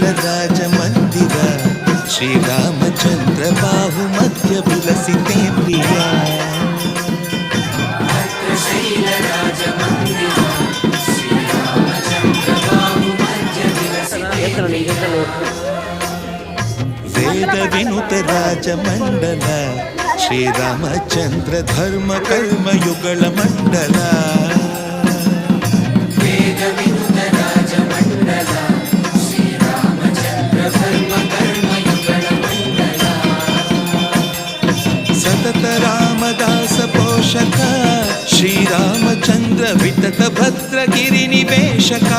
भद्रशैलराजमन्दिर श्रीरामचन्द्र बाहुमध्य विलसिते प्रिया वेद विनुत राजमंडल श्रीरामचंद्र धर्म कर्म युगल मंडल वेद विनुत राजमंडल श्रीरामचंद्र धर्म कर्म युगल मंडल सतत रामदास पोषक श्रीरामचंद्र वितत भद्रगिरि निवेशक